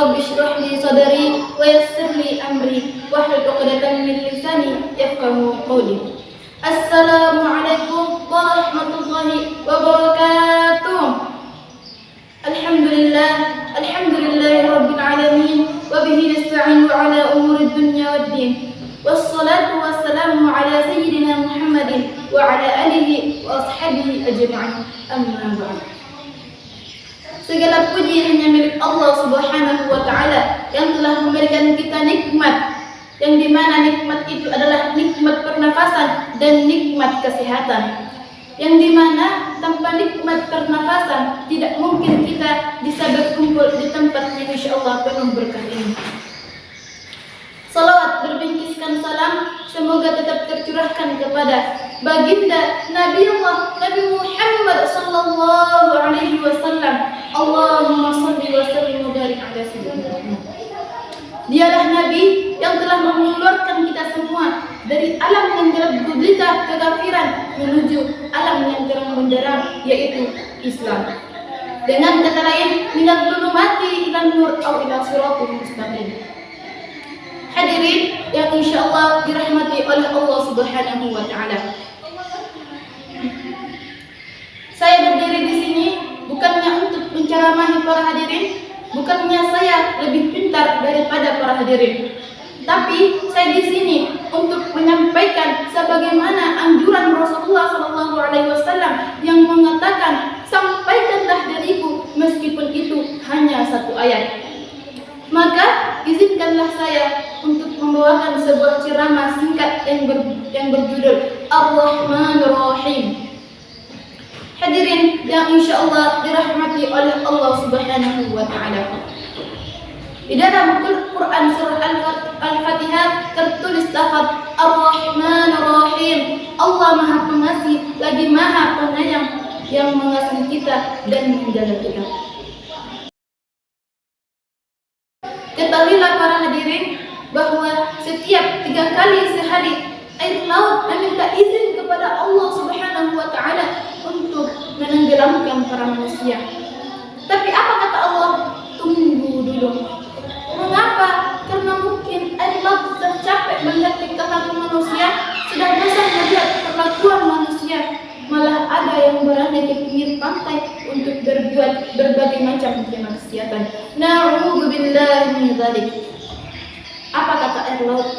Rabbi shrah li sadri wa yassir li amri wahlul 'uqdatam min lisani yafqahu qawli. Assalamualaikum warahmatullahi wabarakatuh. Alhamdulillahi rabbil alamin wa bihi nasta'inu ala umuri dunya waddin. Wassalatu wassalamu ala sayyidina Muhammadin wa ala alihi wa ashabihi ajma'in. Amma ba'd. Segala puji hanya milik Allah Subhanahu wa Ta'ala yang telah memberikan kita nikmat, yang dimana nikmat itu adalah nikmat pernafasan dan nikmat kesehatan, yang dimana tanpa nikmat pernafasan tidak mungkin kita bisa berkumpul di tempat yang insya Allah penuh berkah ini. Salawat berbingkiskan salam semoga tetap tercurahkan kepada baginda Nabi Muhammad sallallahu alaihi wasallam. Allahumma shalli wa sallim wa barik ala sayyidina Muhammad. Dialah Nabi yang telah mengeluarkan kita semua dari alam yang gelap gulita kekafiran menuju alam yang terang benderang, yaitu Islam. Dengan kata lain, minal zulumati ilan nur aw ila siratul mustaqim. Hadirin yang insyaallah dirahmati oleh Allah Subhanahu wa Ta'ala. Saya berdiri di sini bukannya untuk menceramahi para hadirin, bukannya saya lebih pintar daripada para hadirin, tapi saya di sini untuk menyampaikan sebagaimana anjuran Rasulullah SAW yang mengatakan, sampaikanlah dariku meskipun itu hanya satu ayat. Maka izinkanlah saya untuk membawakan sebuah ceramah singkat yang berjudul Ar-Rahmanir Rahim. Hadirin yang insyaallah dirahmati oleh Allah Subhanahu wa Ta'ala. Di dalam Quran surah Al-Fatihah tertulis lafaz Ar-Rahmanir Rahim. Allah Maha Pengasih lagi Maha Penyayang yang mengasihi kita dan menjaga kita. Ketahuilah para hadirin bahwa setiap 3 kali sehari air laut meminta izin kepada Allah Subhanahu wa Ta'ala untuk menenggelamkan para manusia. Tapi apa kata Allah? Tunggu dulu. Mengapa? Karena mungkin air laut sudah capek melihat tingkah manusia, sudah bosan melihat perlakuan manusia. Malah ada yang berani ke pinggir pantai untuk berbuat berbagai macam kemaksiatan. Na'udzubillahi min dzalik. Apa kata air laut?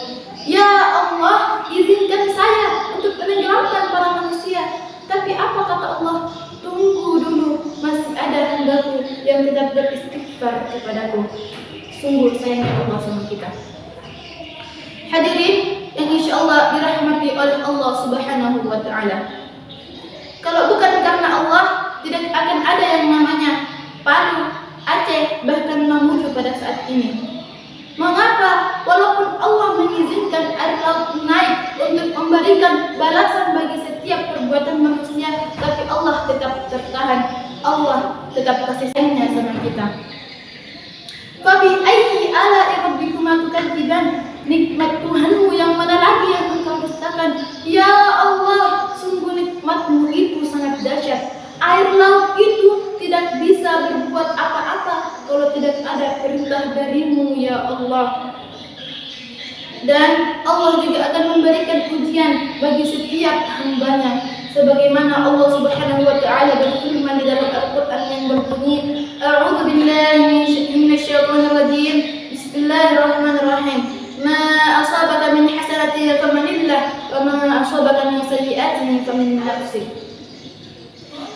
Ya Allah, izinkan saya untuk menenggelamkan para manusia. Tapi apa kata Allah? Tunggu dulu, masih ada hambaku yang tetap beristighfar kepadaku. Sungguh sayangnya Allah sama kita. Hadirin yang insyaallah dirahmati oleh Allah Subhanahu wa Ta'ala. Kalau bukan karena Allah, tidak akan ada yang namanya Palu, Aceh, bahkan Mamuju pada saat ini. Mengapa? Walaupun Allah mengizinkan air laut naik untuk memberikan balasan bagi setiap perbuatan manusia, tapi Allah tetap tertahan. Allah tetap kasih sayangnya sama kita. Fabi ayyi ala'i rabbikuma tukadziban? Nikmat Tuhanmu yang mana lagi yang engkau dustakan? Ya Allah, sungguh nikmatmu itu sangat dahsyat. Air laut itu tidak bisa berbuat apa-apa kalau tidak ada perintah darimu, ya Allah. Dan Allah juga akan memberikan ujian bagi setiap hambanya, sebagaimana Allah Subhanahu wa Ta'ala berfirman di dalam Al-Quran yang berbunyi, A'udzu billahi minasyaitonir rajim. Bismillahirrahmanirrahim. Ma asabaka min hasanatin faminillah wa ma asabaka min sayyi'atin famin nafsik.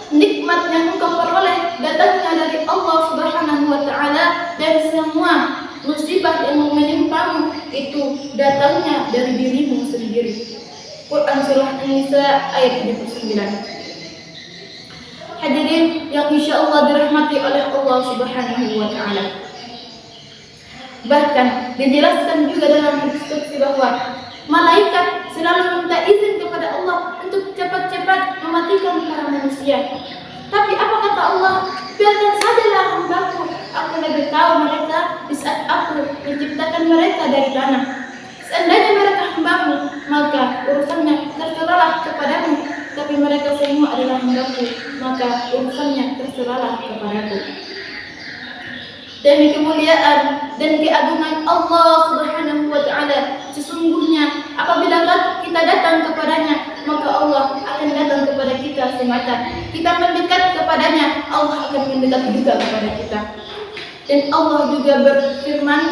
Nikmat yang engkau peroleh datangnya dari Allah Subhanahu wa Ta'ala, dan semua musibah yang menimpamu itu datangnya dari dirimu sendiri. Quran surah An-Nisa ayat 79. Hadirin yang insyaallah dirahmati oleh Allah Subhanahu wa Ta'ala. Bahkan dijelaskan juga dalam instruksi bahwa malaikat selalu minta izin kepada Allah untuk cepat-cepat mematikan para manusia. Tapi apa kata Allah? Biarkan sajalah hambaku, aku lebih tahu mereka di saat aku menciptakan mereka dari tanah. Seandainya mereka hambamu, maka urusannya terserahlah kepadamu. Tapi mereka semua adalah hambaku, maka urusannya terserahlah kepadaku. demi kemuliaan dan keagungan Allah Subhanahu wa taala. Sesungguhnya apabila kita datang kepadanya, maka Allah akan datang kepada kita semata. Kita mendekat kepadanya, Allah akan mendekat juga kepada kita. Dan Allah juga berfirman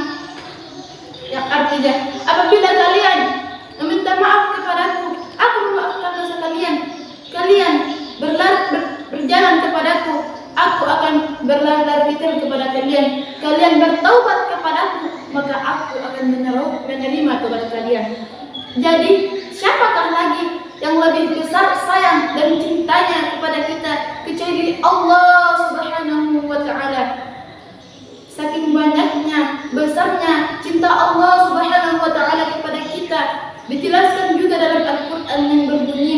yang artinya, apabila kalian meminta maaf kepadaku, aku memaafkan dosa kalian. Kalian berjalan kepadaku, aku akan berlari kepada kalian. Kalian bertaubat kepadaku, maka aku akan menerima taubat kalian. Jadi, siapakah lagi yang lebih besar sayang dan cintanya kepada kita kecuali Allah Subhanahu wa taala? Saking banyaknya, besarnya cinta Allah Subhanahu wa taala kepada kita, dijelaskan juga dalam Al-Qur'an yang berbunyi,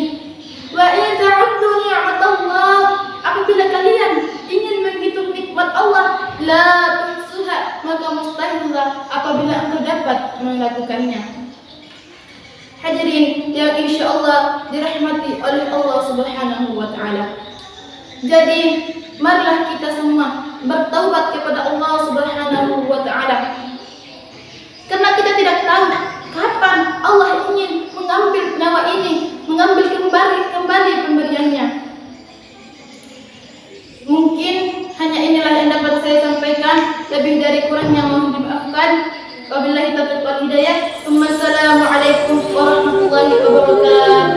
wa in ta'uddu ni'matallah, apabila kalian ingin menghitung nikmat Allah, la tuhsuha, maka mustahillah apabila engkau dapat melakukannya. Hadirin yang insyaallah dirahmati oleh Allah Subhanahu wa taala. Jadi, marilah kita semua bertaubat kepada Allah Subhanahu wa taala. Karena kita tidak tahu kapan Allah ingin mengambil nyawa ini, mengambil kembali pemberiannya. Mungkin hanya inilah yang dapat saya sampaikan, lebih dari kurangnya mohon dimaafkan. Wabillahi taufiq wal hidayah. Wassalamualaikum warahmatullahi wabarakatuh.